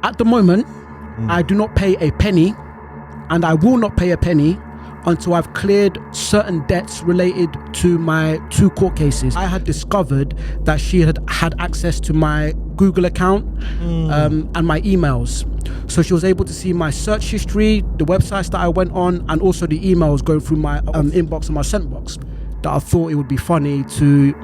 At the moment, I do not pay a penny, and I will not pay a penny until I've cleared certain debts related to my 2 court cases. I had discovered that she had access to my Google account and my emails. So she was able to see my search history, the websites that I went on, and also the emails going through my inbox and my sent box. That I thought it would be funny to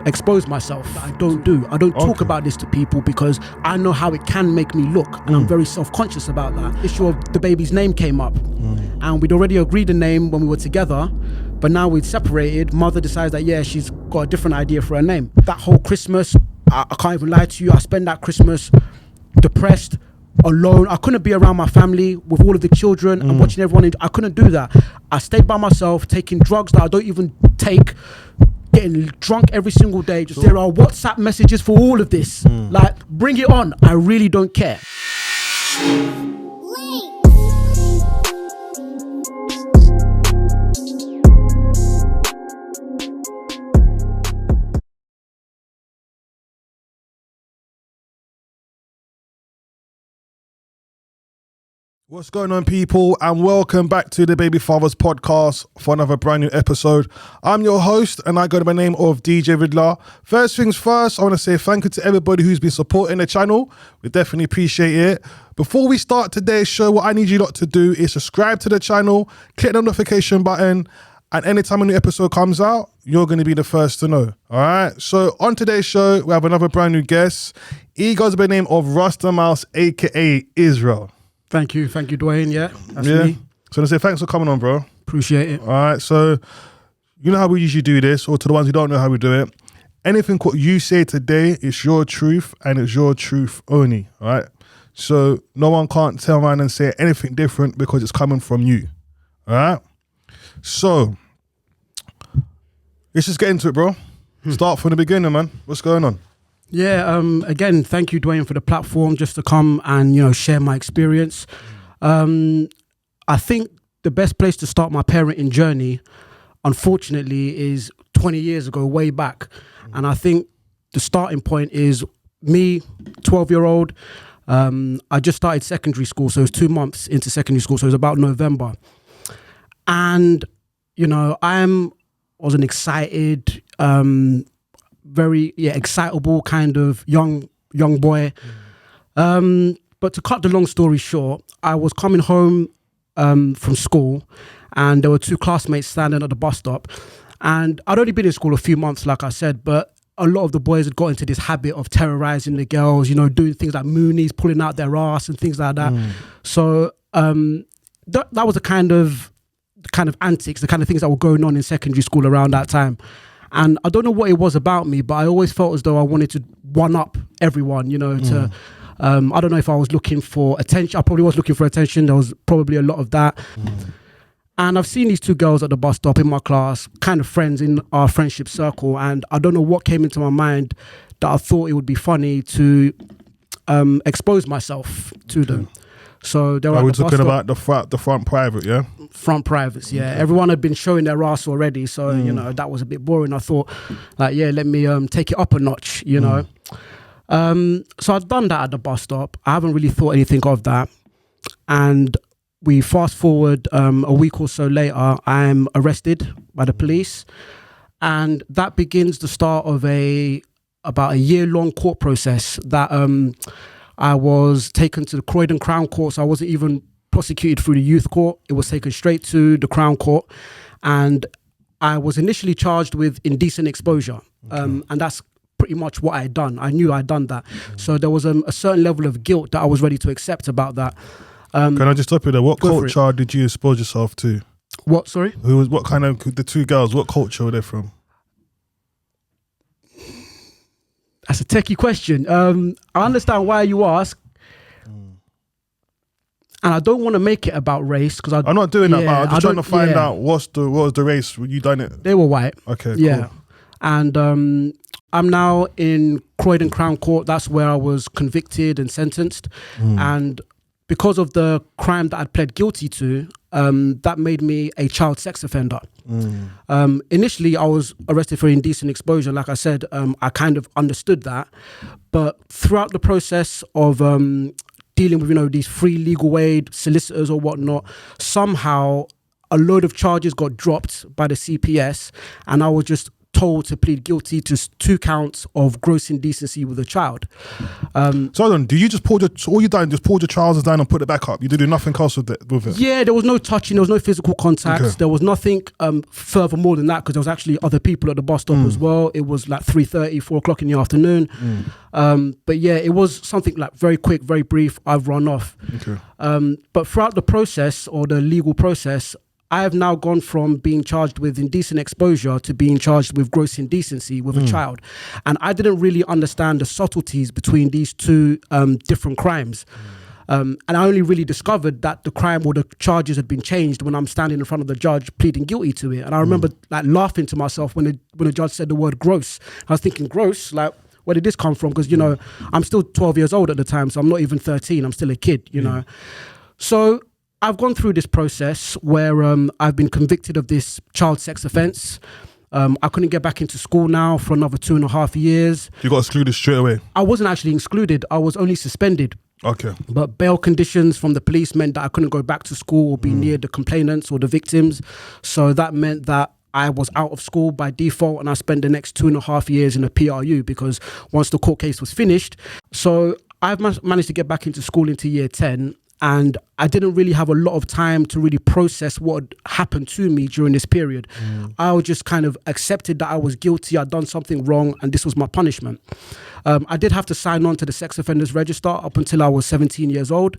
expose myself. I don't talk about this to people because I know how it can make me look, and I'm very self-conscious about that. The issue of the baby's name came up, and we'd already agreed the name when we were together, but now we'd separated. Mother decides that she's got a different idea for her name. That whole Christmas, I can't even lie to you, I spent that Christmas depressed, alone. I couldn't be around my family with all of the children and watching everyone. I couldn't do that. I stayed by myself, taking drugs that I don't even take, getting drunk every single day. There are WhatsApp messages for all of this. Like, bring it on. I really don't care. What's going on, people, and welcome back to the Baby Fathers podcast for another brand new episode. I'm your host, and I go by the name of DJ Ridler. First things first, I want to say thank you to everybody who's been supporting the channel. We definitely appreciate it. Before we start today's show, what I need you lot to do is subscribe to the channel, click the notification button, and anytime a new episode comes out, you're going to be the first to know. All right. So on today's show, we have another brand new guest. He goes by the name of RastamouseTv, aka Israel. Thank you, Dwayne. Yeah, that's me. So I say thanks for coming on, bro. Appreciate it. All right, so you know how we usually do this, or to the ones who don't know how we do it. Anything what you say today is your truth, and it's your truth only. All right. So no one can't tell man and say anything different because it's coming from you. All right. So let's just get into it, bro. Start from the beginning, man. What's going on? Yeah, again, thank you, Dwayne, for the platform just to come and, share my experience. I think the best place to start my parenting journey, unfortunately, is 20 years ago, way back. And I think the starting point is me, 12-year-old. I just started secondary school, so it was 2 months into secondary school, so it was about November. And, I was an excited, very excitable kind of young boy. But to cut the long story short, I was coming home from school, and there were 2 classmates standing at the bus stop. And I'd only been in school a few months, like I said, but a lot of the boys had got into this habit of terrorizing the girls, doing things like moonies, pulling out their ass and things like that. So that was the kind of antics, the kind of things that were going on in secondary school around that time. And I don't know what it was about me, but I always felt as though I wanted to one-up everyone, to... I don't know if I was looking for attention. I probably was looking for attention. There was probably a lot of that. And I've seen these 2 girls at the bus stop in my class, kind of friends in our friendship circle. And I don't know what came into my mind that I thought it would be funny to expose myself to them. So they were Are we talking about the front private, yeah? Front privates, yeah. Okay. Everyone had been showing their ass already, so that was a bit boring. I thought, let me take it up a notch, So I'd done that at the bus stop. I haven't really thought anything of that, and we fast forward a week or so later. I'm arrested by the police, and that begins the start of about a year-long court process that I was taken to the Croydon Crown Court. So I wasn't even prosecuted through the youth court. It was taken straight to the Crown Court, and I was initially charged with indecent exposure. And that's pretty much what I had done. I knew I'd done that. So there was a certain level of guilt that I was ready to accept about that. Can I just stop you there? What culture did you expose yourself to? What, sorry? What kind of, the 2 girls, what culture were they from? That's a techie question. I understand why you ask. And I don't want to make it about race because I'm not doing that, but I'm just trying to find out what was the race when you done it. They were white. Okay, yeah. Cool. And I'm now in Croydon Crown Court. That's where I was convicted and sentenced. And because of the crime that I'd pled guilty to, that made me a child sex offender. Initially, I was arrested for indecent exposure. Like I said, I kind of understood that. But throughout the process of dealing with, these free legal aid, solicitors or whatnot, somehow a load of charges got dropped by the CPS, and I was just told to plead guilty to 2 counts of gross indecency with a child. So then, do you just all you done, just pulled your trousers down and put it back up? You did nothing else with it? Yeah, there was no touching, there was no physical contact. Okay. There was nothing further more than that, because there was actually other people at the bus stop as well. It was like 3:30, 4 o'clock in the afternoon. But yeah, it was something like very quick, very brief. I've run off. Okay. But throughout the process, or the legal process, I have now gone from being charged with indecent exposure to being charged with gross indecency with a child. And I didn't really understand the subtleties between these 2 different crimes. And I only really discovered that the crime or the charges had been changed when I'm standing in front of the judge pleading guilty to it. And I remember like laughing to myself when the judge said the word gross. I was thinking, gross? Like, where did this come from? Because, I'm still 12 years old at the time, so I'm not even 13. I'm still a kid, know. So I've gone through this process where I've been convicted of this child sex offence. I couldn't get back into school now for another 2.5 years. You got excluded straight away? I wasn't actually excluded. I was only suspended. Okay. But bail conditions from the police meant that I couldn't go back to school or be near the complainants or the victims. So that meant that I was out of school by default, and I spent the next 2.5 years in a PRU, because once the court case was finished. So I've managed to get back into school into year 10. And I didn't really have a lot of time to really process what had happened to me during this period. I just kind of accepted that I was guilty, I'd done something wrong, and this was my punishment. I did have to sign on to the sex offenders register up until I was 17 years old.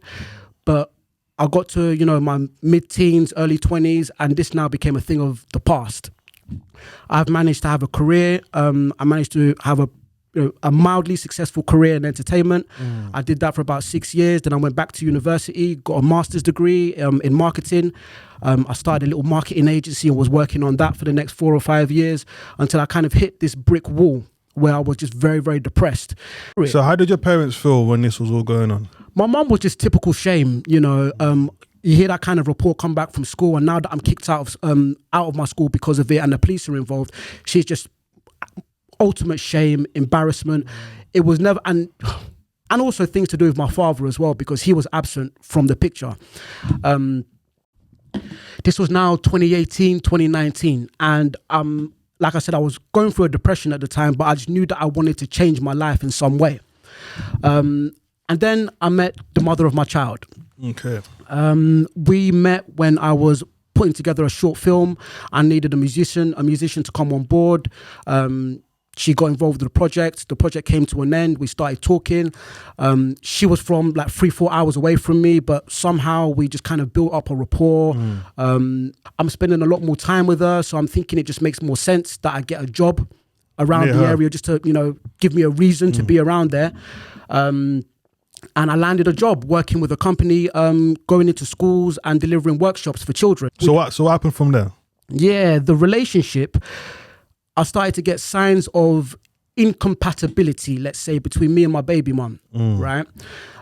But I got to, my mid-teens, early 20s, and this now became a thing of the past. I've managed to have a career. I managed to have a mildly successful career in entertainment. I did that for about 6 years. Then I went back to university, got a master's degree in marketing. I started a little marketing agency and was working on that for the next 4 or 5 years, until I kind of hit this brick wall where I was just very, very depressed. So how did your parents feel when this was all going on? My mum was just typical shame, You hear that kind of report come back from school, and now that I'm kicked out of my school because of it and the police are involved, she's just ultimate shame, embarrassment. It was never, and also things to do with my father as well, because he was absent from the picture. This was now 2018, 2019, and like I said, I was going through a depression at the time, but I just knew that I wanted to change my life in some way. And then I met the mother of my child. Okay. We met when I was putting together a short film. I needed a musician to come on board. She got involved with the project. The project came to an end. We started talking. She was from like 3-4 hours away from me, but somehow we just kind of built up a rapport. I'm spending a lot more time with her, so I'm thinking it just makes more sense that I get a job around the area, just to, give me a reason to be around there. And I landed a job working with a company, going into schools and delivering workshops for children. So what happened from there? Yeah, the relationship, I started to get signs of incompatibility, let's say, between me and my baby mum, right?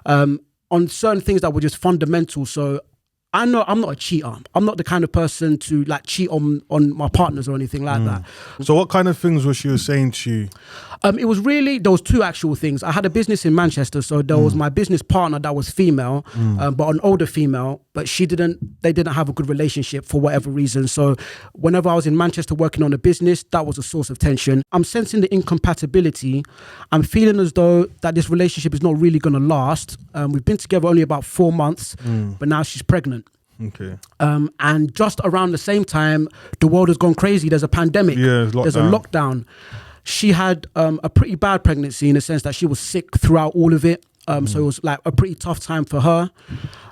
On certain things that were just fundamental. So I know I'm not a cheater. I'm not the kind of person to like cheat on my partners or anything like that. So what kind of things was she saying to you? It was really, there was 2 actual things. I had a business in Manchester, so there was my business partner that was female, but an older female, but they didn't have a good relationship for whatever reason. So whenever I was in Manchester working on a business, that was a source of tension. I'm sensing the incompatibility. I'm feeling as though that this relationship is not really going to last. We've been together only about 4 months, but now she's pregnant. Okay. And just around the same time, the world has gone crazy. There's a pandemic. Yeah, there's a lockdown. She had a pretty bad pregnancy in the sense that she was sick throughout all of it. So it was like a pretty tough time for her.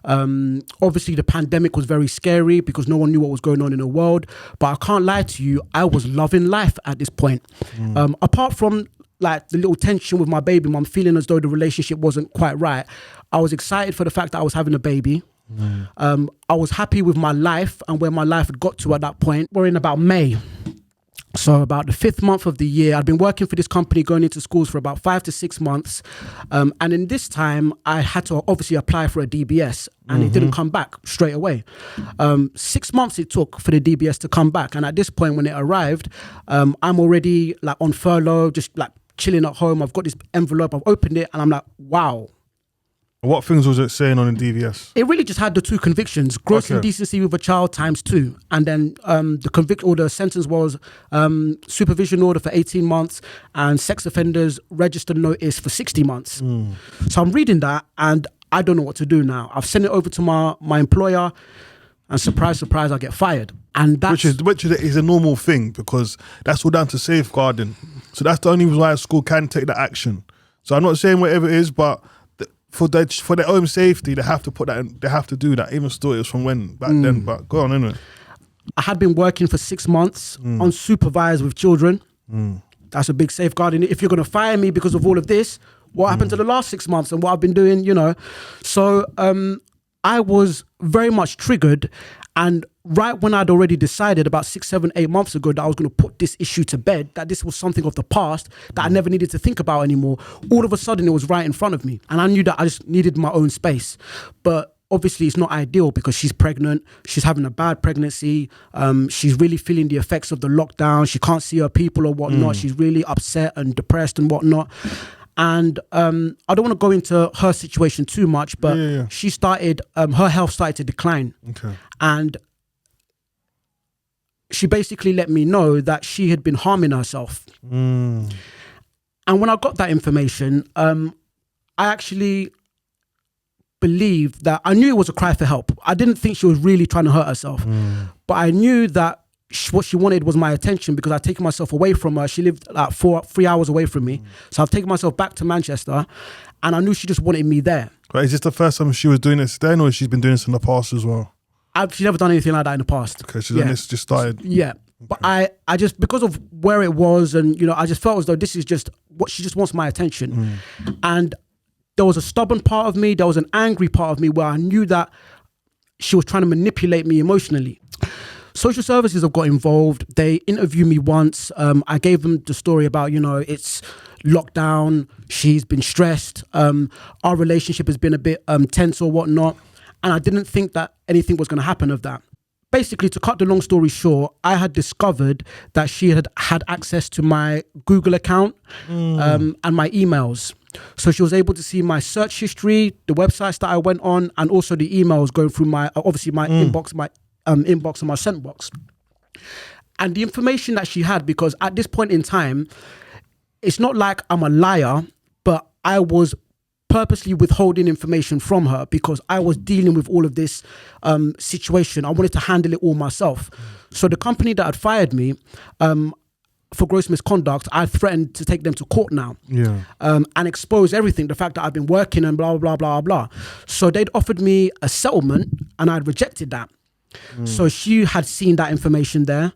Obviously, the pandemic was very scary because no one knew what was going on in the world. But I can't lie to you, I was loving life at this point. Apart from like the little tension with my baby mum, feeling as though the relationship wasn't quite right, I was excited for the fact that I was having a baby. I was happy with my life and where my life had got to at that point. We're in about May. So about the 5th month of the year, I'd been working for this company, going into schools for about 5 to 6 months. And in this time, I had to obviously apply for a DBS, and it didn't come back straight away. 6 months it took for the DBS to come back. And at this point, when it arrived, I'm already like on furlough, just like chilling at home. I've got this envelope, I've opened it, and I'm like, wow. What things was it saying on the DVS? It really just had the 2 convictions: gross indecency with a child ×2, and then the sentence was supervision order for 18 months and sex offenders registered notice for 60 months. So I'm reading that and I don't know what to do now. I've sent it over to my employer, and surprise, surprise, I get fired. And that's which is a normal thing, because that's all down to safeguarding. So that's the only reason why a school can take that action. So I'm not saying whatever it is, but for their own safety, they have to put that in, they have to do that. Even still, it was from when back then, but go on, innit? I had been working for 6 months unsupervised with children. That's a big safeguarding. If you're going to fire me because of all of this, what happened to the last 6 months and what I've been doing, you know? So I was very much triggered, and right when I'd already decided about 6, 7, 8 months ago that I was going to put this issue to bed, that this was something of the past that I never needed to think about anymore, all of a sudden it was right in front of me. And I knew that I just needed my own space. But obviously it's not ideal because she's pregnant, she's having a bad pregnancy, she's really feeling the effects of the lockdown, she can't see her people or whatnot, she's really upset and depressed and whatnot. And I don't want to go into her situation too much, but she started, her health started to decline. Okay. And she basically let me know that she had been harming herself. And when I got that information, I actually believed that, I knew it was a cry for help. I didn't think she was really trying to hurt herself, but I knew that what she wanted was my attention, because I'd taken myself away from her. She lived like 3 hours away from me. So I've taken myself back to Manchester, and I knew she just wanted me there. But is this the first time she was doing this then, or she's been doing this in the past as well? She's never done anything like that in the past. Okay, she's done this, just started. Yeah. But I just, because of where it was, and, you know, I just felt as though this is just what she just wants, my attention. And there was a stubborn part of me, there was an angry part of me where I knew that she was trying to manipulate me emotionally. Social services have got involved. They interviewed me once. I gave them the story about, you know, it's lockdown, she's been stressed, our relationship has been a bit tense or whatnot. And I didn't think that anything was going to happen of that. Basically, to cut the long story short, I had discovered that she had access to my Google account and my emails. So she was able to see my search history, the websites that I went on, and also the emails going through my, obviously my inbox, my inbox and my sent box. And the information that she had, because at this point in time, it's not like I'm a liar, but I was purposely withholding information from her because I was dealing with all of this situation. I wanted to handle it all myself. So the company that had fired me for gross misconduct, I threatened to take them to court now and expose everything, the fact that I've been working and blah, blah, blah, blah. So they'd offered me a settlement and I'd rejected that. So she had seen that information there.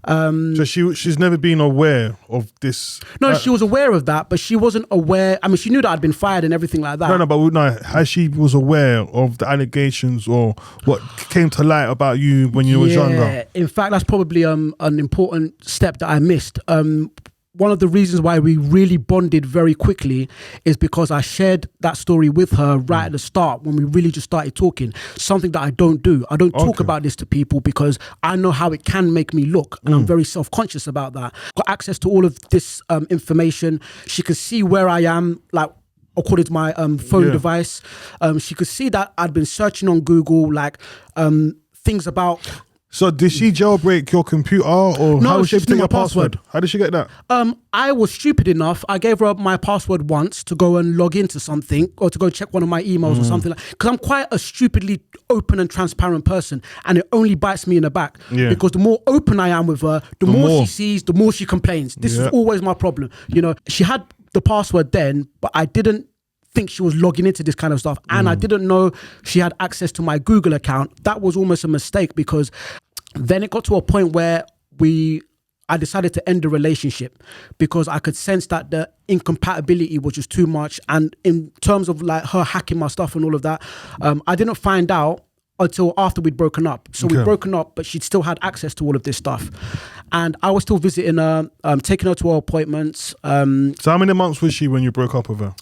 So she's never been aware of this? No, she was aware of that, but she wasn't aware. I mean, she knew that I'd been fired and everything like that. But as she was aware of the allegations or what came to light about you when you was younger? In fact, that's probably an important step that I missed. One of the reasons why we really bonded very quickly is because I shared that story with her right at the start when we really just started talking. Something that I don't do. I don't talk about this to people because I know how it can make me look, and I'm very self-conscious about that. Got access to all of this information. She could see where I am, like, according to my phone device. She could see that I'd been searching on Google, like, things about... So did she jailbreak your computer, or no, how did she knew take my your password. How did she get that? I was stupid enough. I gave her my password once to go and log into something or to go check one of my emails or something like. Because I'm quite a stupidly open and transparent person, and it only bites me in the back. Because the more open I am with her, the more she sees, the more she complains. This is always my problem. You know, she had the password then, but I didn't think she was logging into this kind of stuff, and I didn't know she had access to my Google account. That was almost a mistake, because then it got to a point where I decided to end the relationship because I could sense that the incompatibility was just too much. And in terms of like her hacking my stuff and all of that, I didn't find out until after we'd broken up. So we'd broken up, but she'd still had access to all of this stuff. And I was still visiting her, taking her to her appointments. So how many months was she when you broke up with her?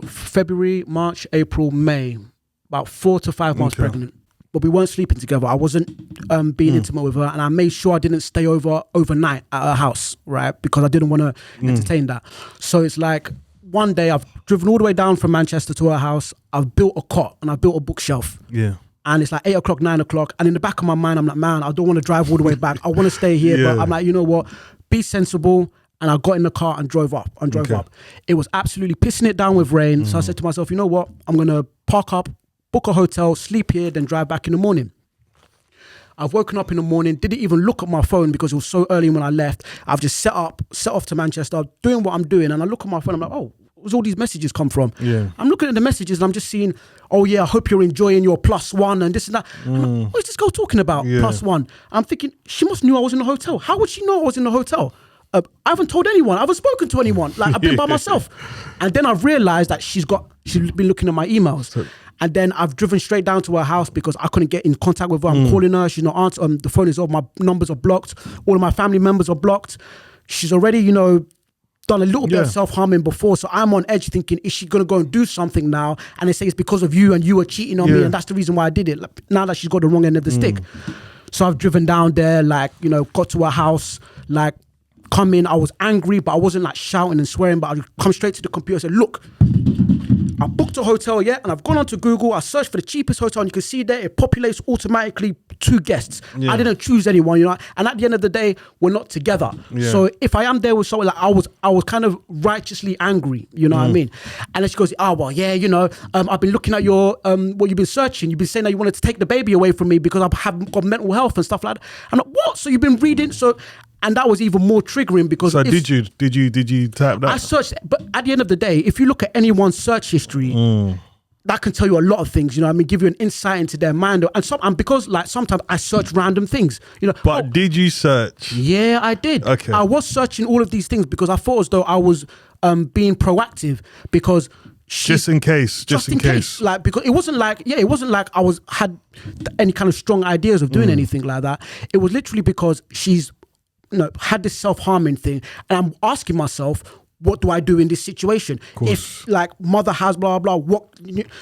February, March, April, May. About 4 to 5 months pregnant. But we weren't sleeping together. I wasn't being intimate with her, and I made sure I didn't stay overnight at her house, right? Because I didn't want to entertain that. So it's like one day I've driven all the way down from Manchester to her house. I've built a cot and I've built a bookshelf. Yeah. And it's like 8 o'clock, 9 o'clock. And in the back of my mind, I'm like, man, I don't want to drive all the way back. I want to stay here. But I'm like, you know what? Be sensible. And I got in the car and drove up. It was absolutely pissing it down with rain. So I said to myself, you know what? I'm going to park up, book a hotel, sleep here, then drive back in the morning. I've woken up in the morning, didn't even look at my phone because it was so early when I left. I've just set off to Manchester, doing what I'm doing. And I look at my phone, I'm like, oh, where's all these messages come from? Yeah. I'm looking at the messages and I'm just seeing, oh yeah, I hope you're enjoying your +1 and this and that. I'm like, what is this girl talking about? +1. I'm thinking, she must knew I was in the hotel. How would she know I was in the hotel? I haven't told anyone. I haven't spoken to anyone. Like, I've been by myself. And then I've realized that she's been looking at my emails. And then I've driven straight down to her house because I couldn't get in contact with her. I'm calling her. She's not answering. The phone is off. My numbers are blocked. All of my family members are blocked. She's already, done a little bit of self-harming before. So I'm on edge thinking, is she going to go and do something now? And they say it's because of you and you were cheating on me. And that's the reason why I did it. Like, now that she's got the wrong end of the stick. So I've driven down there, got to her house, come in. I was angry, but I wasn't shouting and swearing, but I'd come straight to the computer and say, look, I booked a hotel, and I've gone onto Google, I searched for the cheapest hotel, and you can see there, it populates automatically 2 guests. I didn't choose anyone, and at the end of the day, we're not together. So if I am there with someone, I was kind of righteously angry, what I mean? And then she goes, I've been looking at your, what you've been searching. You've been saying that you wanted to take the baby away from me because I haven't got mental health and stuff like that. I'm like, what? So you've been reading? And that was even more triggering because... So did you type that? I searched, but at the end of the day, if you look at anyone's search history, that can tell you a lot of things, give you an insight into their mind. And because sometimes I search random things, But did you search? Yeah, I did. Okay. I was searching all of these things because I thought as though I was being proactive because... Just in case. Because it wasn't like I had any kind of strong ideas of doing anything like that. It was literally because she's had this self-harming thing, and I'm asking myself, what do I do in this situation? If mother has blah blah, what?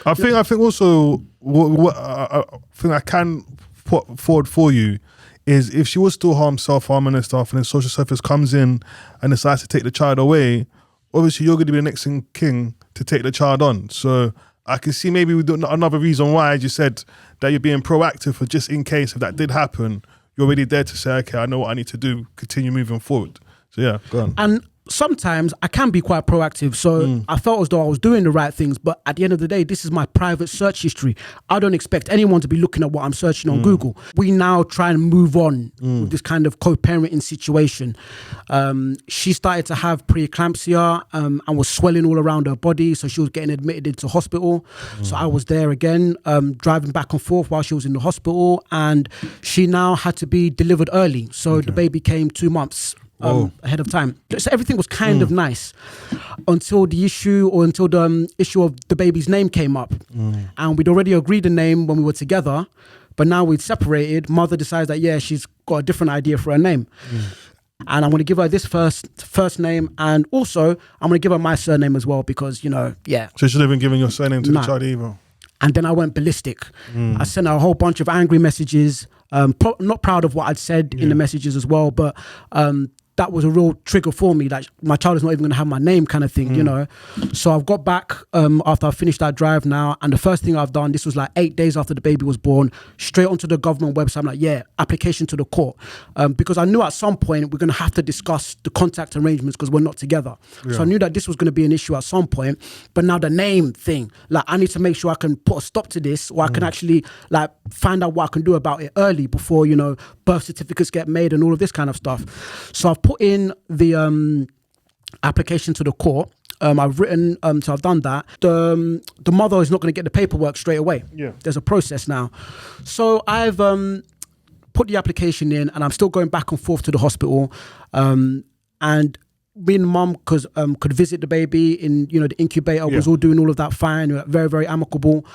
I think also what I think I can put forward for you is if she was still self-harming and stuff, and then social service comes in and decides to take the child away, obviously you're going to be the next in king to take the child on. So I can see maybe another reason why, as you said, that you're being proactive for just in case if that did happen. You're already there to say, okay, I know what I need to do, continue moving forward. So yeah, go on. And sometimes I can be quite proactive. So I felt as though I was doing the right things, but at the end of the day, this is my private search history. I don't expect anyone to be looking at what I'm searching on Google. We now try and move on with this kind of co-parenting situation. She started to have preeclampsia and was swelling all around her body. So she was getting admitted into hospital. So I was there again, driving back and forth while she was in the hospital. And she now had to be delivered early. So the baby came 2 months ahead of time. So everything was kind of nice until the issue of the baby's name came up. And we'd already agreed the name when we were together, but now we'd separated. Mother decides that, she's got a different idea for her name. And I'm going to give her this first name, and also I'm going to give her my surname as well because, So you should have been giving your surname to the child either. And then I went ballistic. I sent her a whole bunch of angry messages, not proud of what I'd said in the messages as well, but that was a real trigger for me. Like, my child is not even going to have my name kind of thing, So I've got back after I finished that drive now, and the first thing I've done, this was 8 days after the baby was born, straight onto the government website. I'm like, application to the court. Because I knew at some point we're going to have to discuss the contact arrangements because we're not together. So I knew that this was going to be an issue at some point. But now the name thing, I need to make sure I can put a stop to this, or I can actually find out what I can do about it early before, birth certificates get made and all of this kind of stuff. So I've put in the application to the court. I've written, so I've done that. The mother is not going to get the paperwork straight away. There's a process now. So I've put the application in, and I'm still going back and forth to the hospital. And me and mum could visit the baby in, you know, the incubator. Was all doing all of that fine, very, very amicable.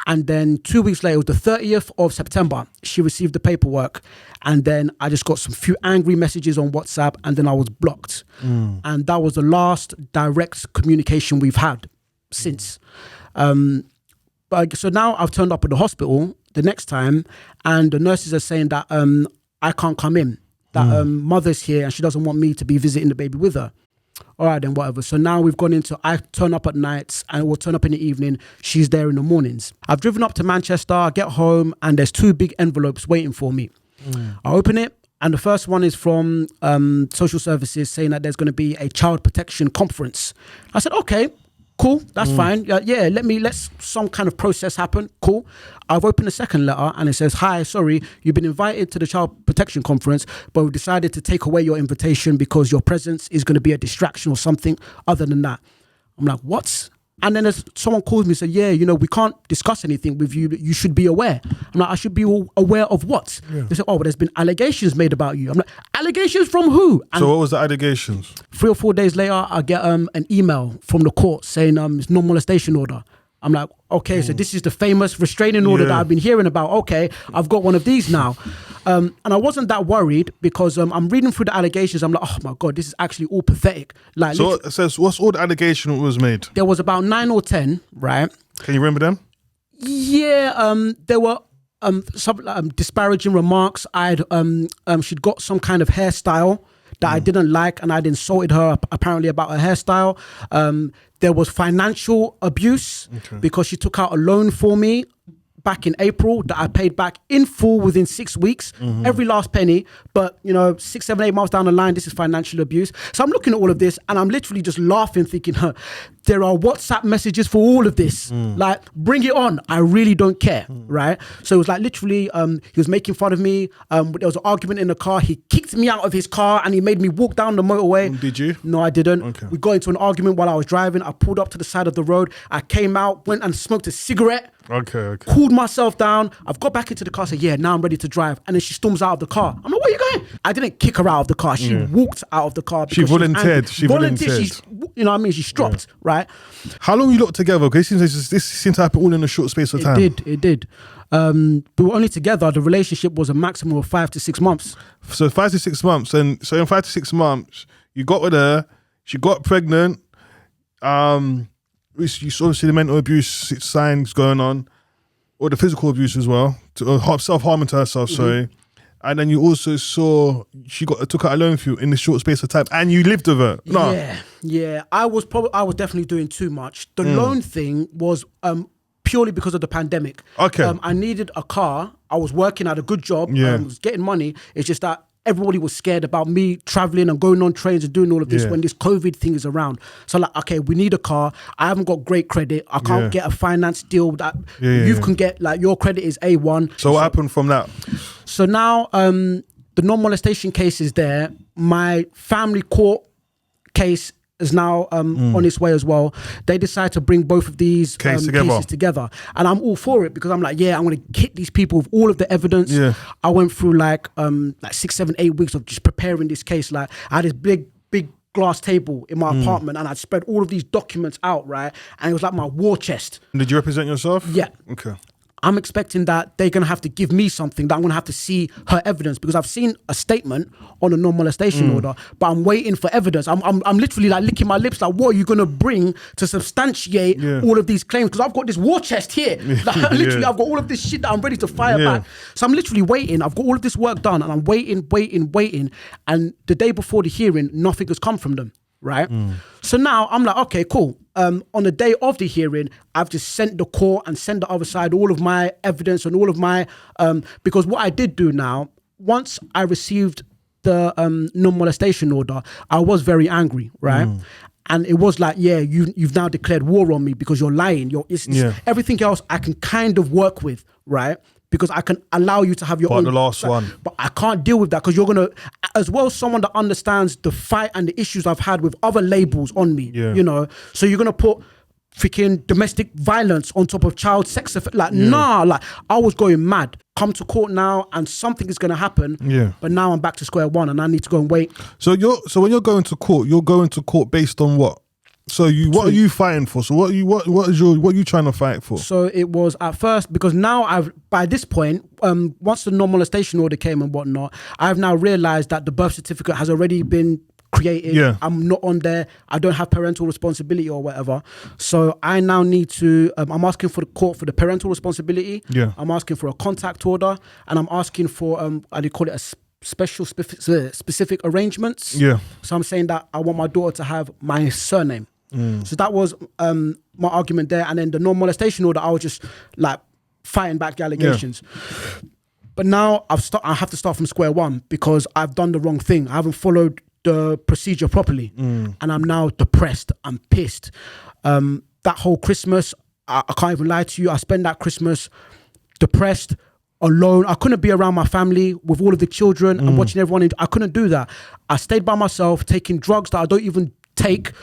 And then 2 weeks later, it was the 30th of September, she received the paperwork. And then I just got some few angry messages on WhatsApp, and then I was blocked. And that was the last direct communication we've had since. But so now I've turned up at the hospital the next time, and the nurses are saying that I can't come in, that mother's here and she doesn't want me to be visiting the baby with her. All right, then whatever. So now we've gone into, I turn up at nights and we'll turn up in the evening. She's there in the mornings. I've driven up to Manchester, I get home, and there's 2 big envelopes waiting for me. I open it, and the first one is from social services saying that there's going to be a child protection conference. I said, okay, cool, that's fine. Yeah, let some kind of process happen. Cool. I've opened a second letter and it says, hi, sorry, you've been invited to the child protection conference, but we've decided to take away your invitation because your presence is going to be a distraction or something other than that. I'm like, what? And then someone calls me and said, yeah, you know, we can't discuss anything with you. You should be aware. I'm like, I should be aware of what? Yeah. They said, oh, well, there's been allegations made about you. I'm like, allegations from who? And so what was the allegations? 3 or 4 days later, I get an email from the court saying it's non-molestation order. I'm like, okay, so this is the famous restraining order that I've been hearing about. Okay, I've got one of these now. And I wasn't that worried because I'm reading through the allegations. I'm like, oh my God, this is actually all pathetic. Like, so it says, what's all the allegation that was made? There was about 9 or 10, right? Can you remember them? Yeah, there were some disparaging remarks. She'd got some kind of hairstyle that I didn't like, and I'd insulted her apparently about her hairstyle. There was financial abuse because she took out a loan for me back in April that I paid back in full within 6 weeks, every last penny. But, you know, 6, 7, 8 months down the line, this is financial abuse. So I'm looking at all of this and I'm literally just laughing, thinking, there are WhatsApp messages for all of this. Like, bring it on. I really don't care, right? So it was like literally, he was making fun of me. There was an argument in the car. He kicked me out of his car and he made me walk down the motorway. Did you? No, I didn't. Okay. We got into an argument while I was driving. I pulled up to the side of the road. I came out, went and smoked a cigarette. Okay. Cooled myself down. I've got back into the car, said, yeah, now I'm ready to drive. And then she storms out of the car. I'm like, where are you going? I didn't kick her out of the car. She walked out of the car. She volunteered. She volunteered. You know what I mean? She stropped, right? How long you lot together? Because this seems to happen all in a short space of time. It did. We were only together. The relationship was a maximum of 5 to 6 months. So 5 to 6 months. And so in 5 to 6 months, you got with her, she got pregnant. You saw obviously the mental abuse signs going on, or the physical abuse as well, self-harming to herself, sorry. And then you also saw she took out a loan for you in the short space of time, and you lived with her. No. Yeah. I was definitely doing too much. The loan thing was purely because of the pandemic. Okay. I needed a car. I was working at a good job. I was getting money. It's just that everybody was scared about me traveling and going on trains and doing all of this when this COVID thing is around. So like, okay, we need a car. I haven't got great credit. I can't get a finance deal that you can get. Like, your credit is A1. So what happened from that? So now the non-molestation case is there. My family court case is now on its way as well. They decide to bring both of these cases together. And I'm all for it because I'm like, I'm going to hit these people with all of the evidence. Yeah. I went through like 6, 7, 8 weeks of just preparing this case. Like, I had this big glass table in my apartment and I'd spread all of these documents out, right? And it was like my war chest. Did you represent yourself? Yeah. Okay. I'm expecting that they're going to have to give me something, that I'm going to have to see her evidence, because I've seen a statement on a non-molestation order, but I'm waiting for evidence. I'm literally like licking my lips, like, what are you going to bring to substantiate all of these claims? Because I've got this war chest here. Like, literally, I've got all of this shit that I'm ready to fire back. So I'm literally waiting. I've got all of this work done and I'm waiting. And the day before the hearing, nothing has come from them. Right? So now I'm like, okay, cool. On the day of the hearing, I've just sent the court and sent the other side all of my evidence and all of my, because what I did do now, once I received the non-molestation order, I was very angry, right? And it was like, you've now declared war on me because you're lying. Everything else I can kind of work with, right? Because I can allow you to have your own. But the last one. But I can't deal with that because you're going to, as well, someone that understands the fight and the issues I've had with other labels on me, you know? So you're going to put freaking domestic violence on top of child sex. Nah, like I was going mad. Come to court now and something is going to happen. Yeah. But now I'm back to square one and I need to go and wait. So when you're going to court based on what? So what are you fighting for? So what are you trying to fight for? So it was at first, because now by this point, once the non-molestation order came and whatnot, I've now realized that the birth certificate has already been created. Yeah. I'm not on there. I don't have parental responsibility or whatever. So I now need to, I'm asking for the court for the parental responsibility. Yeah. I'm asking for a contact order, and I'm asking for, how do you call it, a specific arrangements. Yeah. So I'm saying that I want my daughter to have my surname. So that was my argument there. And then the non-molestation order, I was just like fighting back the allegations. Yeah. But now I have to start from square one because I've done the wrong thing. I haven't followed the procedure properly. And I'm now depressed. I'm pissed. That whole Christmas, I can't even lie to you, I spent that Christmas depressed, alone. I couldn't be around my family with all of the children and watching everyone. I couldn't do that. I stayed by myself, taking drugs that I don't even take,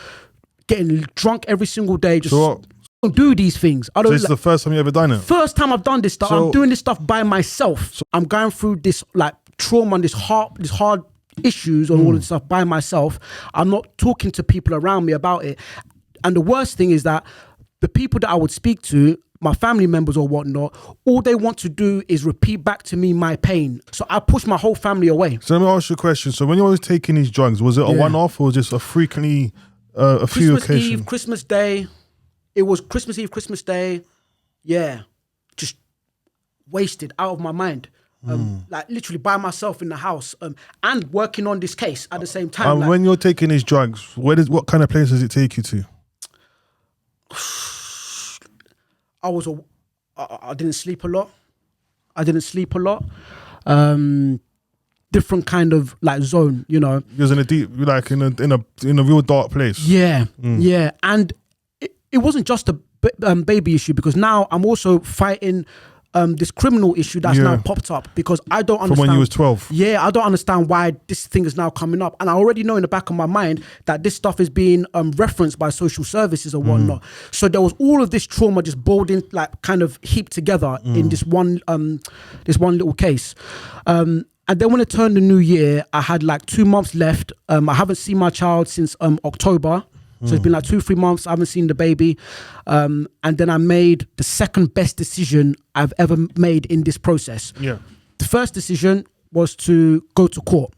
getting drunk every single day. Just don't do these things. I don't. So this is the first time you ever done it? First time I've done this stuff. I'm doing this stuff by myself. So I'm going through this like trauma and this hard issues and all of this stuff by myself. I'm not talking to people around me about it. And the worst thing is that the people that I would speak to, my family members or whatnot, all they want to do is repeat back to me my pain. So I push my whole family away. So let me ask you a question. So when you were taking these drugs, was it a one-off or was it just a frequently, a few occasions? Christmas Eve, Christmas Day. It was Christmas Eve, Christmas Day. Yeah. Just wasted, out of my mind. Like literally by myself in the house and working on this case at the same time. And when you're taking these drugs, what kind of place does it take you to? I didn't sleep a lot. Different kind of like zone, you know. You was in a deep, like in a real dark place. Yeah, yeah. And it wasn't just a baby issue, because now I'm also fighting this criminal issue that's now popped up, because I don't understand. From when you was 12? Yeah, I don't understand why this thing is now coming up. And I already know in the back of my mind that this stuff is being referenced by social services or whatnot. So there was all of this trauma just boiled in, like kind of heaped together in this one little case. And then when it turned the new year, I had like 2 months left. I haven't seen my child since October. So it's been like 2-3 months. I haven't seen the baby. And then I made the second best decision I've ever made in this process. Yeah. The first decision was to go to court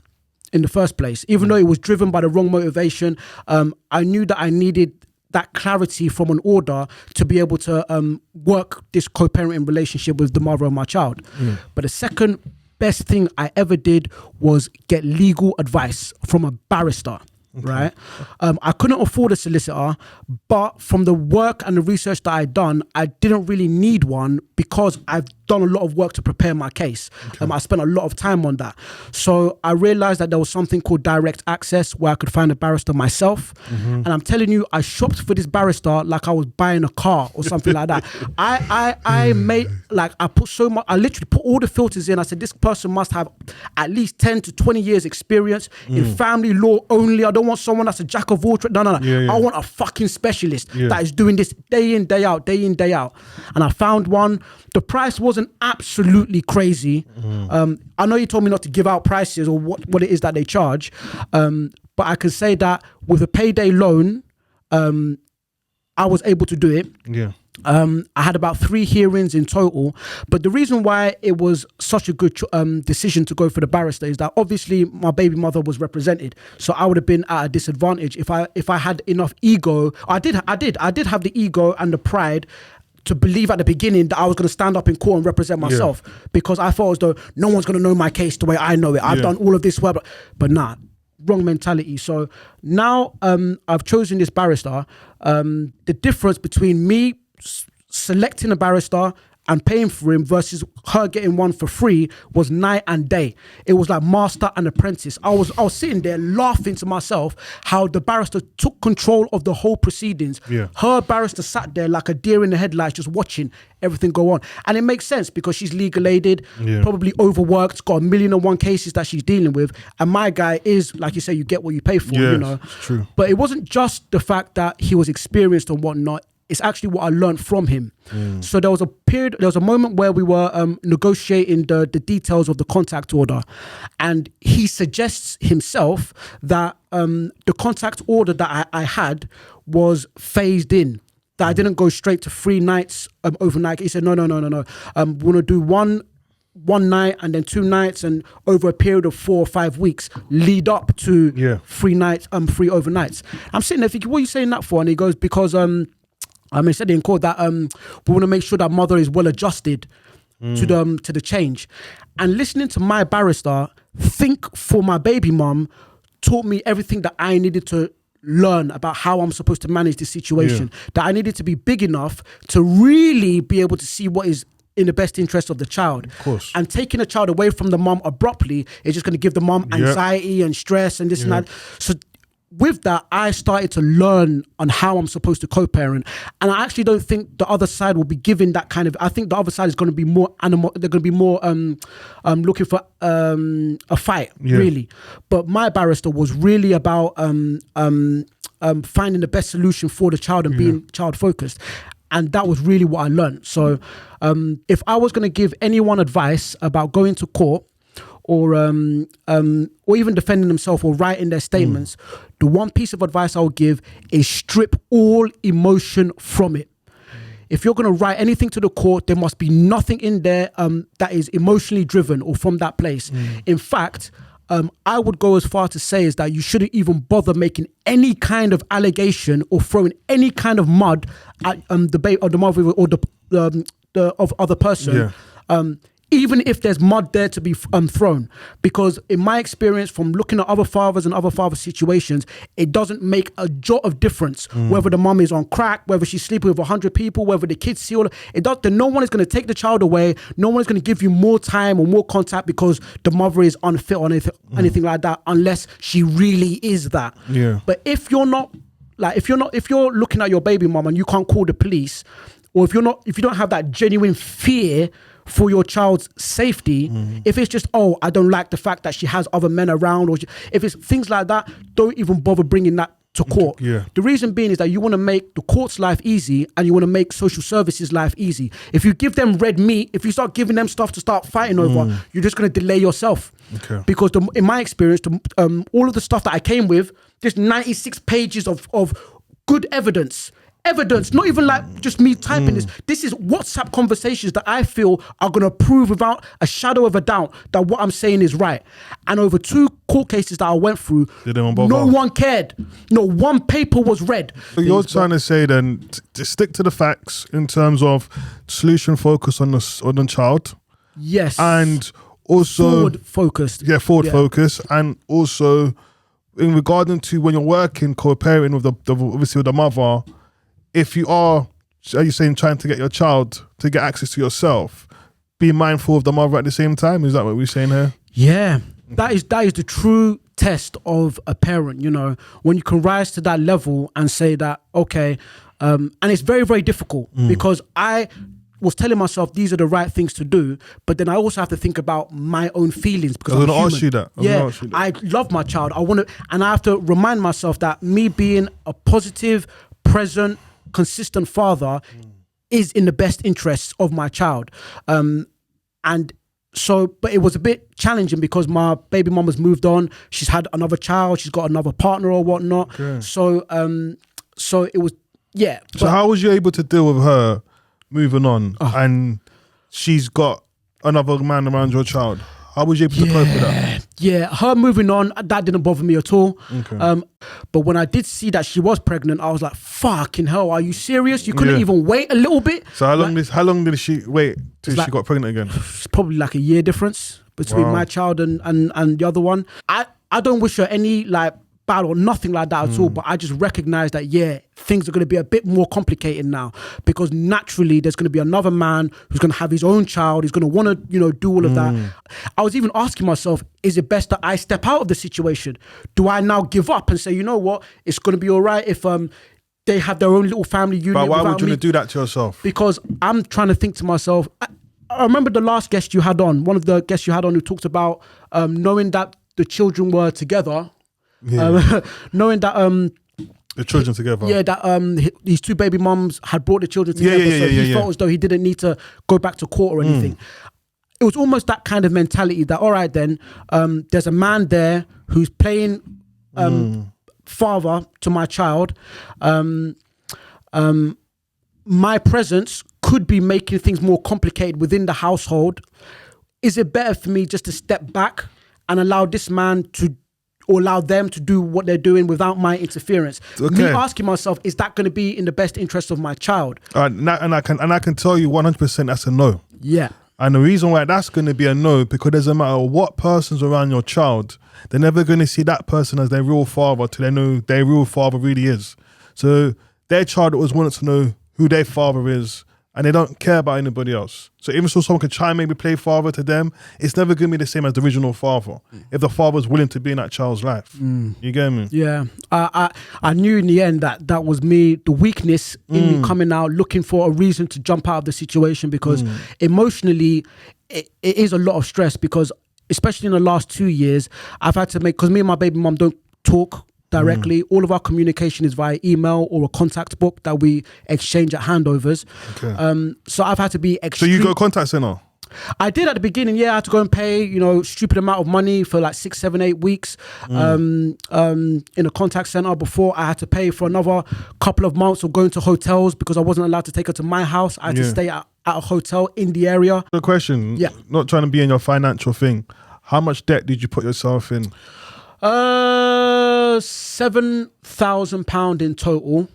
in the first place. Even though it was driven by the wrong motivation, I knew that I needed that clarity from an order to be able to work this co-parenting relationship with the mother of my child. But the second best thing I ever did was get legal advice from a barrister. Right. I couldn't afford a solicitor, but from the work and the research that I'd done, I didn't really need one because I've done a lot of work to prepare my case. I spent a lot of time on that. So I realized that there was something called direct access where I could find a barrister myself. And I'm telling you, I shopped for this barrister like I was buying a car or something like that. I made, like, I literally put all the filters in. I said, this person must have at least 10 to 20 years experience in family law only. I don't want someone that's a jack of all trades. No. I want a fucking specialist that is doing this day in, day out. And I found one. The price wasn't absolutely crazy. I know you told me not to give out prices or what it is that they charge. But I can say that with a payday loan, I was able to do it. Yeah. I had about 3 hearings in total, but the reason why it was such a good decision to go for the barrister is that obviously my baby mother was represented, so I would have been at a disadvantage if I had enough ego. I did have the ego and the pride to believe at the beginning that I was going to stand up in court and represent myself, because I thought as though no one's going to know my case the way I know it. I've done all of this work, but nah. Wrong mentality. So now I've chosen this barrister. The difference between me selecting a barrister and paying for him versus her getting one for free was night and day. It was like master and apprentice. I was sitting there laughing to myself how the barrister took control of the whole proceedings. Her barrister sat there like a deer in the headlights just watching everything go on. And it makes sense because she's legal aided, probably overworked, got 1,000,001 cases that she's dealing with. And my guy is, like you say, you get what you pay for, you know. It's true. But it wasn't just the fact that he was experienced and whatnot. it's actually what I learned from him. So there was a moment where we were negotiating the details of the contact order, and he suggests himself that the contact order that I had was phased in, that I didn't go straight to 3 nights overnight. He said, no. We're going to do one night and then 2 nights, and over a period of 4 or 5 weeks lead up to 3 nights, 3 overnights. I'm sitting there thinking, what are you saying that for? And he goes, because he said in court that we want to make sure that mother is well adjusted to the change. And listening to my barrister think for my baby mum taught me everything that I needed to learn about how I'm supposed to manage this situation. That I needed to be big enough to really be able to see what is in the best interest of the child. Of course. And taking a child away from the mum abruptly is just going to give the mum anxiety and stress and this and that. So with that, I started to learn on how I'm supposed to co-parent. And I actually don't think the other side will be given that kind of, I think the other side is going to be more animal, they're going to be more looking for a fight, really. But my barrister was really about finding the best solution for the child and being child focused. And that was really what I learned. So if I was going to give anyone advice about going to court or even defending themselves or writing their statements, the one piece of advice I would give is strip all emotion from it. If you're going to write anything to the court, there must be nothing in there that is emotionally driven or from that place. In fact, I would go as far to say is that you shouldn't even bother making any kind of allegation or throwing any kind of mud at the mother or the of other person. Even if there's mud there to be thrown. Because in my experience from looking at other fathers and other father situations, it doesn't make a jot of difference whether the mum is on crack, whether she's sleeping with 100 people, whether the kids see all it does. No one is going to take the child away. No one is going to give you more time or more contact because the mother is unfit or anything like that, unless she really is that. But if you're not, like, if you're looking at your baby mum and you can't call the police, or if you don't have that genuine fear for your child's safety, if it's just, I don't like the fact that she has other men around, or if it's things like that, don't even bother bringing that to court. The reason being is that you want to make the court's life easy and you want to make social services life easy. If you give them red meat, if you start giving them stuff to start fighting over, you're just going to delay yourself. Because in my experience, all of the stuff that I came with, there's 96 pages of good evidence, not even like just me typing this. This is WhatsApp conversations that I feel are going to prove without a shadow of a doubt that what I'm saying is right. And over 2 court cases that I went through, no one cared. No one paper was read. So you're trying to say then to stick to the facts in terms of solution focus on the child. Yes. And also forward focused. Forward focus. And also in regarding to when you're working co-parenting with obviously with the mother, if you are you saying, trying to get your child to get access to yourself, be mindful of the mother at the same time? Is that what we're saying here? Yeah, that is the true test of a parent, you know, when you can rise to that level and say that, okay, and it's very, very difficult because I was telling myself these are the right things to do, but then I also have to think about my own feelings because I'm human. Ask you that. I love my child. And I have to remind myself that me being a positive, present, consistent father is in the best interests of my child. And so, but it was a bit challenging because my baby mum has moved on. She's had another child. She's got another partner or whatnot. So it was, So how was you able to deal with her moving on and she's got another man around your child? How was you able to cope with that? Yeah, her moving on, that didn't bother me at all. But when I did see that she was pregnant, I was like, fucking hell, are you serious? You couldn't even wait a little bit? So how long did she wait till she got pregnant again? It's probably like a year difference between my child and the other one. I don't wish her any like bad or nothing like that at all, but I just recognize that things are going to be a bit more complicated now because naturally there's going to be another man who's going to have his own child. He's going to want to do all of that. I was even asking myself, is it best that I step out of the situation? Do I now give up and say, you know what, it's going to be all right if they have their own little family unit? But why would you want to do that to yourself? Because I'm trying to think to myself, I remember the last guest you had on, one of the guests you had on who talked about knowing that the children were together, knowing that The children together. Yeah, that his two baby mums had brought the children together, so he felt as though he didn't need to go back to court or anything. It was almost that kind of mentality that, all right then, there's a man there who's playing father to my child. My presence could be making things more complicated within the household. Is it better for me just to step back and allow this man to, or allow them to do what they're doing without my interference? Okay. Me asking myself, is that going to be in the best interest of my child? And I can tell you 100% that's a no. Yeah. And the reason why that's going to be a no, because it doesn't matter what person's around your child, they're never going to see that person as their real father till they know their real father really is. So their child always wants to know who their father is, and they don't care about anybody else. So even so someone could try and maybe play father to them, it's never going to be the same as the original father if the father's willing to be in that child's life. You get me? Yeah. I knew in the end that was me, the weakness in me coming out, looking for a reason to jump out of the situation, because emotionally, it is a lot of stress, because especially in the last 2 years, I've had to make, because me and my baby mum don't talk directly. All of our communication is via email or a contact book that we exchange at handovers. Okay. So I've had to be So extreme. you got a contact center? I did at the beginning, yeah. I had to go and pay, stupid amount of money for like 6, 7, 8 weeks in a contact center. Before I had to pay for another couple of months of going to hotels, because I wasn't allowed to take her to my house. I had to stay at a hotel in the area. The question, not trying to be in your financial thing, how much debt did you put yourself in? £7,000 in total.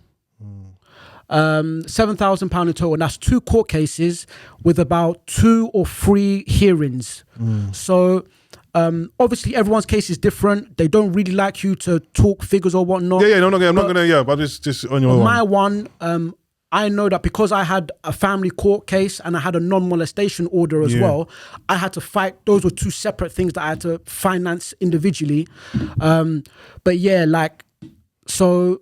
£7,000 in total, and that's 2 court cases with about 2 or 3 hearings. So obviously everyone's case is different. They don't really like you to talk figures or whatnot. I'm not gonna but just on your my one. I know that because I had a family court case and I had a non-molestation order as well, I had to fight. Those were 2 separate things that I had to finance individually. But yeah, so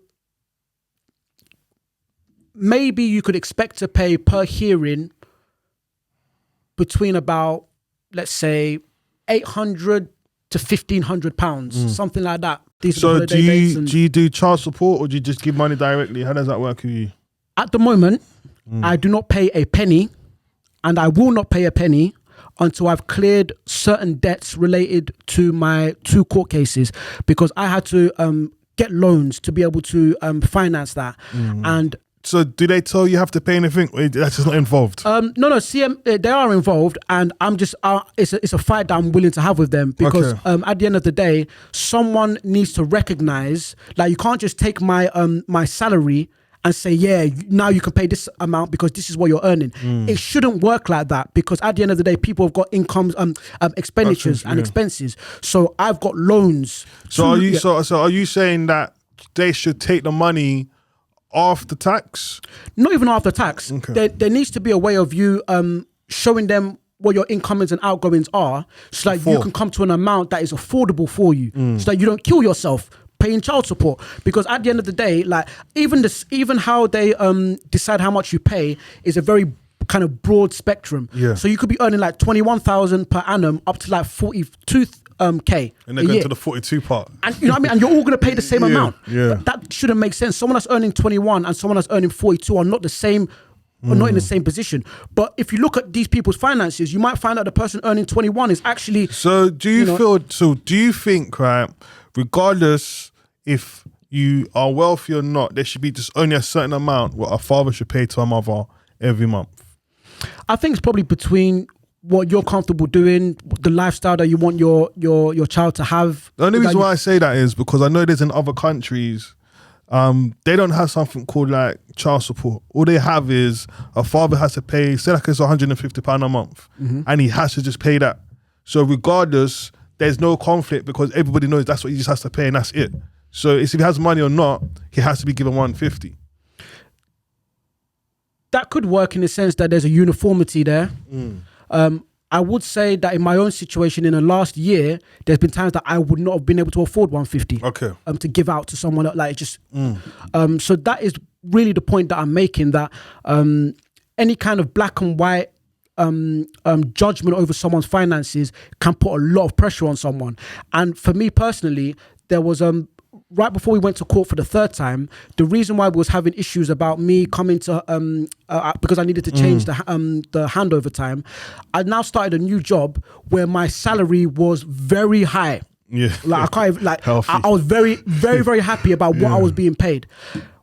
maybe you could expect to pay per hearing between about, let's say, £800 to £1,500, something like that. So do you do child support, or do you just give money directly? How does that work with you? At the moment, I do not pay a penny, and I will not pay a penny until I've cleared certain debts related to my 2 court cases, because I had to get loans to be able to finance that. And so do they tell you have to pay anything, or that's just not involved? No, CM, they are involved, and I'm just, it's a fight that I'm willing to have with them, because at the end of the day, someone needs to recognize, like, you can't just take my my salary and say, yeah, now you can pay this amount because this is what you're earning. It shouldn't work like that, because at the end of the day, people have got incomes, expenditures and expenses. So I've got loans. So are you so are you saying that they should take the money after tax? Not even after tax. There needs to be a way of you showing them what your incomings and outgoings are, so that you can come to an amount that is affordable for you, so that you don't kill yourself paying child support. Because at the end of the day, like, even how they decide how much you pay is a very kind of broad spectrum. So you could be earning like 21,000 per annum up to like 42 K, and they're going to the 42 part, and you know what I mean, and you're all going to pay the same amount. But that shouldn't make sense. Someone that's earning 21 and someone that's earning 42 are not the same, or not in the same position. But if you look at these people's finances, you might find out the person earning 21 is actually. So do you think, right, regardless if you are wealthy or not, there should be just only a certain amount what a father should pay to a mother every month? I think it's probably between what you're comfortable doing, the lifestyle that you want your child to have. The only reason why I say that is because I know there's in other countries, they don't have something called like child support. All they have is a father has to pay, say like it's £150 a month, and he has to just pay that. So regardless, there's no conflict, because everybody knows that's what he just has to pay, and that's it. So if he has money or not, he has to be given 150. That could work in the sense that there's a uniformity there. I would say that in my own situation in the last year, there's been times that I would not have been able to afford 150 to give out to someone, like, just so that is really the point that I'm making, that any kind of black and white judgment over someone's finances can put a lot of pressure on someone. And for me personally, there was right before we went to court for the third time, the reason why we was having issues about me coming to because I needed to change the handover time, I now started a new job where my salary was very high. Yeah, like I can't even, like Healthy. I was very, very, very happy about what I was being paid.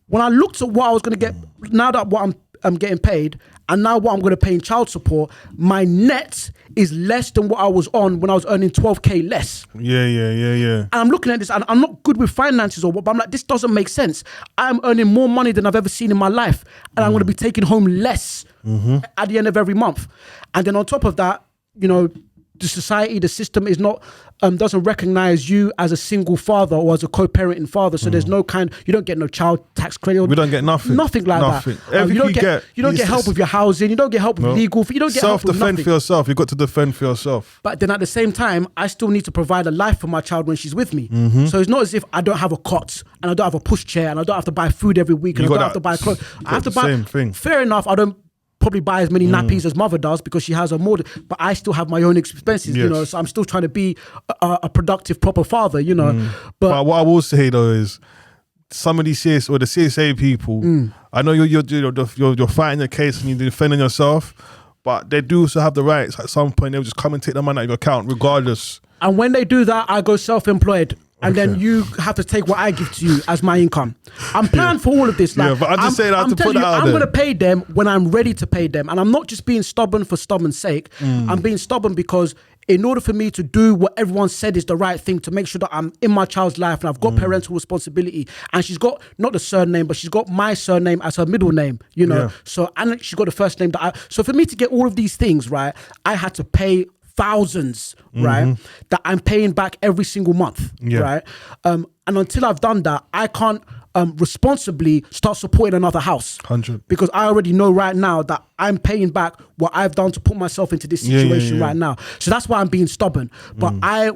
When I looked at what I was going to get, now that what I'm getting paid, and now what I'm going to pay in child support, my net is less than what I was on when I was earning 12k less. Yeah. And I'm looking at this, and I'm not good with finances or what, but I'm like, this doesn't make sense. I'm earning more money than I've ever seen in my life, and I'm going to be taking home less at the end of every month. And then on top of that, you know, the society, the system is not, doesn't recognize you as a single father or as a co-parenting father. So there's no you don't get no child tax credit. We don't get nothing. Nothing like that. Everything you don't get help with your housing. You don't get help with legal. You don't get help with self-defend nothing. for yourself. You've got to defend for yourself. But then at the same time, I still need to provide a life for my child when she's with me. So it's not as if I don't have a cot and I don't have a pushchair and I don't have to buy food every week and I don't have to buy clothes. I have to buy. Same thing. Fair enough. I don't probably buy as many nappies as mother does because she has a more, but I still have my own expenses, you know, so I'm still trying to be a productive, proper father, you know. But what I will say though is some of these the CSA people, I know you're fighting your case and you're defending yourself, but they do also have the rights at some point. They'll just come and take the money out of your account regardless. And when they do that, I go self-employed. And then you have to take what I give to you as my income. I'm planning for all of this. Like, but I'm just saying I have to put that out there. I'm going to pay them when I'm ready to pay them. And I'm not just being stubborn for stubborn's sake. I'm being stubborn because in order for me to do what everyone said is the right thing, to make sure that I'm in my child's life and I've got parental responsibility, and she's got not the surname, but she's got my surname as her middle name, you know. Yeah. So, and she's got the first name so for me to get all of these things, right, I had to pay thousands, right, that I'm paying back every single month, right? And until I've done that, I can't responsibly start supporting another house. 100. Because I already know right now that I'm paying back what I've done to put myself into this situation right now. So that's why I'm being stubborn. But I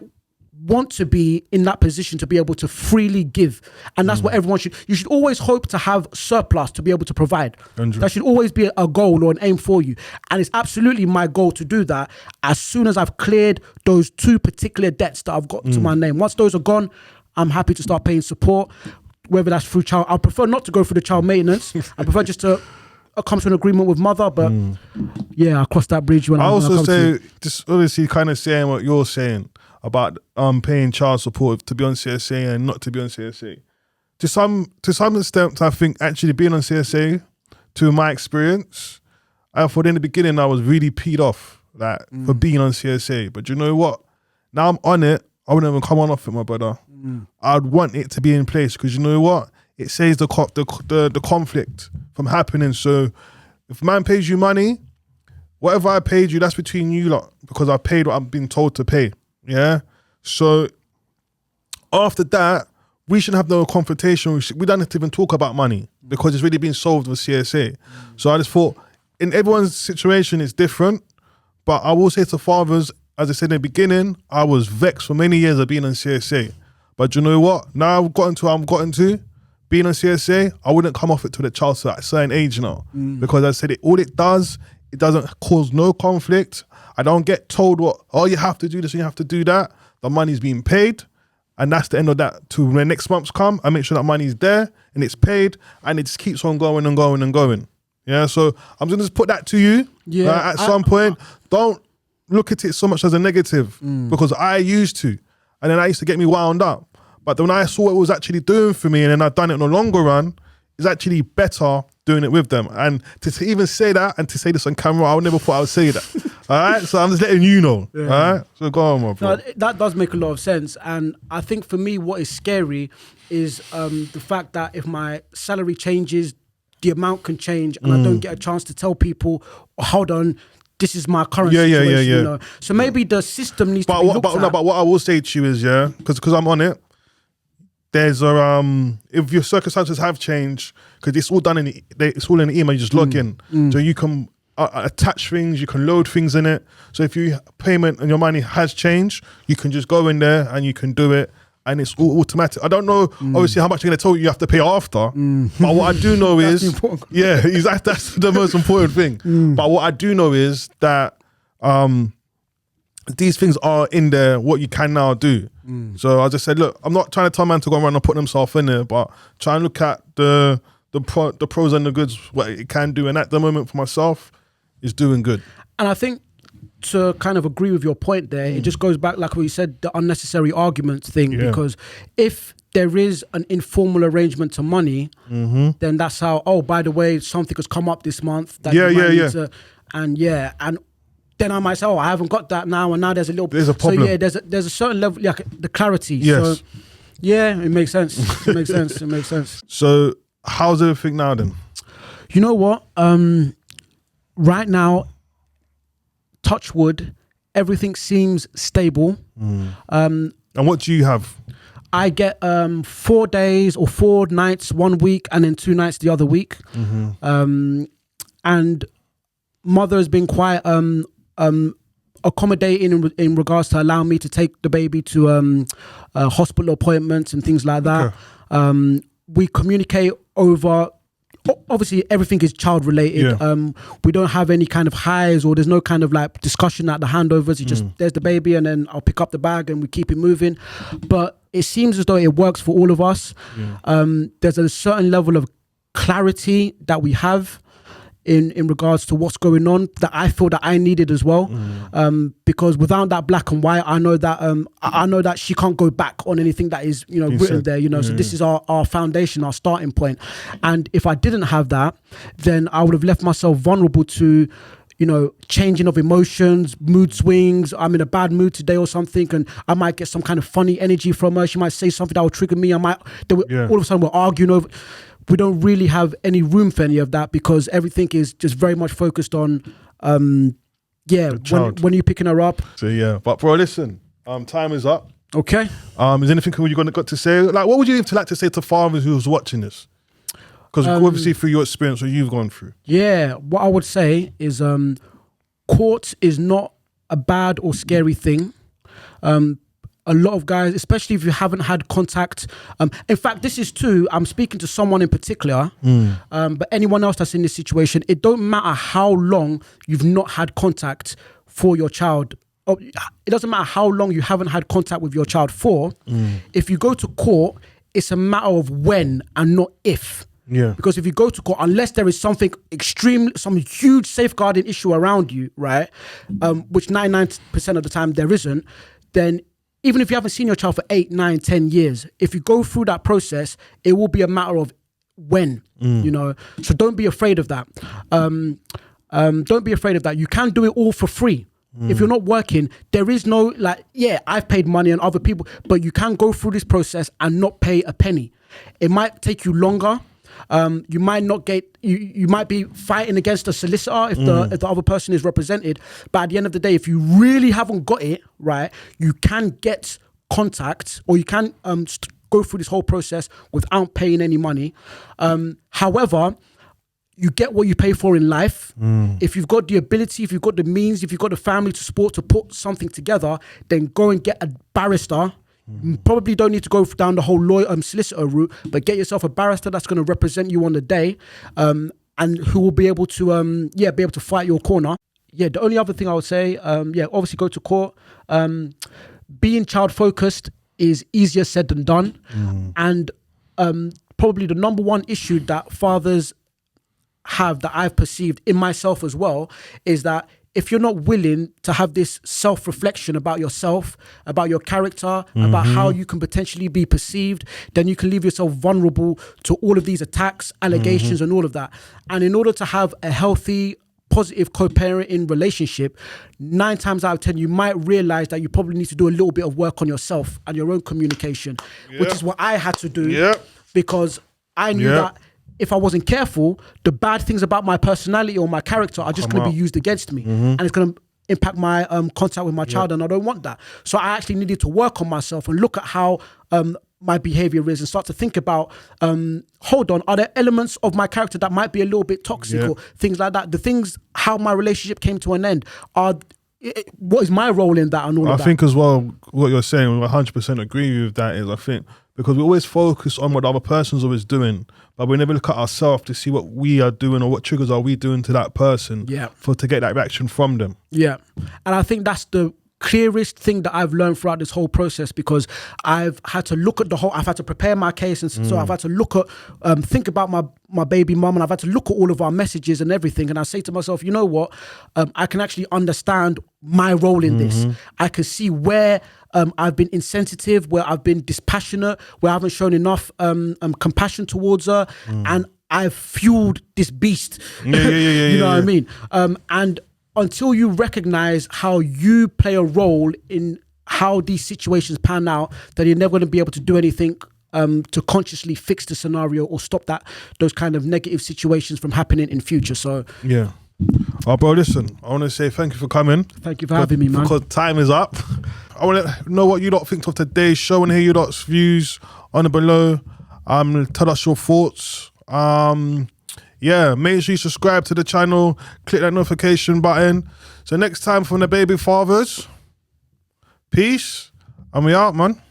want to be in that position to be able to freely give, and that's what everyone you should always hope to have surplus to be able to provide. 100. That should always be a goal or an aim for you, and it's absolutely my goal to do that as soon as I've cleared those two particular debts that I've got to my name. Once those are gone, I'm happy to start paying support, whether that's through child. I prefer not to go through the child maintenance. I prefer just to come to an agreement with mother, but yeah, I'll cross that bridge when I also come say, just obviously kind of saying what you're saying about paying child support to be on CSA and not to be on CSA. To some extent, I think actually being on CSA, to my experience, I thought in the beginning I was really peed off for being on CSA. But you know what? Now I'm on it, I wouldn't even come on off it, my brother. I'd want it to be in place because you know what? It saves the conflict from happening. So if man pays you money, whatever I paid you, that's between you lot because I paid what I've been told to pay. Yeah. So after that, we shouldn't have no confrontation. We don't have to even talk about money because it's really been solved with CSA. So I just thought in everyone's situation it's different. But I will say to fathers, as I said in the beginning, I was vexed for many years of being on CSA. But you know what? Now I've gotten to being on CSA, I wouldn't come off it to the child at a certain age now. Because I said all it does, it doesn't cause no conflict. I don't get told you have to do this and you have to do that. The money's being paid. And that's the end of that. To when next month's come, I make sure that money's there and it's paid and it just keeps on going and going and going. Yeah, so I'm going to just put that to you. Yeah, at some point, don't look at it so much as a negative because I used to. And then I used to get me wound up. But when I saw what it was actually doing for me and then I've done it in the longer run, it's actually better doing it with them. And to even say that and to say this on camera, I would never thought I would say that. All right? So I'm just letting you know. Yeah. All right? So go on, my bro. No, that does make a lot of sense. And I think for me, what is scary is the fact that if my salary changes, the amount can change and I don't get a chance to tell people, hold on, this is my current situation. You know? So maybe the system needs to be looked at. But what I will say to you is, because I'm on it, there's if your circumstances have changed, because it's all done it's all in the email. You just log in, so you can attach things, you can load things in it. So if your payment and your money has changed, you can just go in there and you can do it, and it's all automatic. I don't know, obviously, how much they're going to tell you have to pay after, but what I do know is, that's the most important thing. But what I do know is that these things are in there, what you can now do. So I just said, look, I'm not trying to tell man to go around and put themselves in there, but try and look at the pros and the goods, what it can do. And at the moment for myself, it's doing good. And I think to kind of agree with your point there, it just goes back, like what you said, the unnecessary arguments thing, because if there is an informal arrangement to money, then that's how, oh, by the way, something has come up this month. That and then I might say, oh, I haven't got that now, and now there's a little... There's a problem. So yeah, there's a certain level, like the clarity. Yes. So yeah, it makes sense. It makes sense. It makes sense. So how's everything now then? You know what? Right now, touch wood, everything seems stable. And what do you have? I get 4 days or 4 nights 1 week, and then 2 nights the other week. And mother has been quite accommodating in regards to allowing me to take the baby to hospital appointments and things like that. Okay. We communicate over... Obviously, everything is child related. We don't have any kind of highs, or there's no kind of like discussion at the handovers. You just, there's the baby, and then I'll pick up the bag and we keep it moving. But it seems as though it works for all of us. There's a certain level of clarity that we have in regards to what's going on that I feel that I needed as well. Because without that black and white, I know that she can't go back on anything that is, written there, so this is our foundation, our starting point. And if I didn't have that, then I would have left myself vulnerable to, changing of emotions, mood swings. I'm in a bad mood today or something, and I might get some kind of funny energy from her. She might say something that will trigger me. All of a sudden we're arguing over. We don't really have any room for any of that, because everything is just very much focused on, when you're picking her up. So but bro, listen, time is up. Okay. Is there anything you got to say? Like, what would you like to say to fathers who's watching this? Because obviously through your experience, what you've gone through. Yeah, what I would say is, court is not a bad or scary thing. A lot of guys, especially if you haven't had contact. In fact, this is too, I'm speaking to someone in particular, but anyone else that's in this situation, it don't matter how long you've not had contact for your child. It doesn't matter how long you haven't had contact with your child for. If you go to court, it's a matter of when and not if. Because if you go to court, unless there is something extreme, some huge safeguarding issue around you, right, which 99% of the time there isn't, then even if you haven't seen your child for 8, 9, 10 years, if you go through that process, it will be a matter of when, So don't be afraid of that. Don't be afraid of that. You can do it all for free. If you're not working, there is no I've paid money on other people, but you can go through this process and not pay a penny. It might take you longer. You might not get, you might be fighting against a solicitor if the other person is represented, but at the end of the day, if you really haven't got it right, you can get contact, or you can go through this whole process without paying any money. However, you get what you pay for in life. If you've got the ability, if you've got the means, if you've got the family to support to put something together, then go and get a barrister. You probably don't need to go down the whole lawyer solicitor route, but get yourself a barrister that's going to represent you on the day, and who will be able to be able to fight your corner. The only other thing I would say, obviously go to court. Being child focused is easier said than done, and probably the number one issue that fathers have, that I've perceived in myself as well, is that if you're not willing to have this self-reflection about yourself, about your character, about how you can potentially be perceived, then you can leave yourself vulnerable to all of these attacks, allegations, and all of that. And in order to have a healthy, positive co-parenting relationship, 9 times out of 10, you might realize that you probably need to do a little bit of work on yourself and your own communication, which is what I had to do, because I knew that if I wasn't careful, the bad things about my personality or my character are just going to be used against me, and it's going to impact my contact with my child, and I don't want that. So I actually needed to work on myself and look at how my behavior is, and start to think about, hold on, are there elements of my character that might be a little bit toxic or things like that? The things, how my relationship came to an end, what is my role in that and all of that? I think as well, what you're saying, I 100% agree with that, is I think because we always focus on what the other person's always doing, but we never look at ourselves to see what we are doing or what triggers are we doing to that person to get that reaction from them. And I think that's the clearest thing that I've learned throughout this whole process, because I've had to look at I've had to prepare my case, and so I've had to look at, think about my baby mum, and I've had to look at all of our messages and everything. And I say to myself, you know what? I can actually understand my role in this. I can see where I've been insensitive, where I've been dispassionate, where I haven't shown enough compassion towards her, and I've fueled this beast. You know what I mean? And until you recognize how you play a role in how these situations pan out, then you're never going to be able to do anything to consciously fix the scenario or stop those kind of negative situations from happening in future. So yeah. Oh, bro, listen, I want to say thank you for coming. Thank you for having me, man. Because time is up. I want to know what you lot think of today's show and hear your lot's views on the below. Tell us your thoughts. Yeah, make sure you subscribe to the channel, click that notification button. So next time from the Baby Fathers, peace, and we out, man.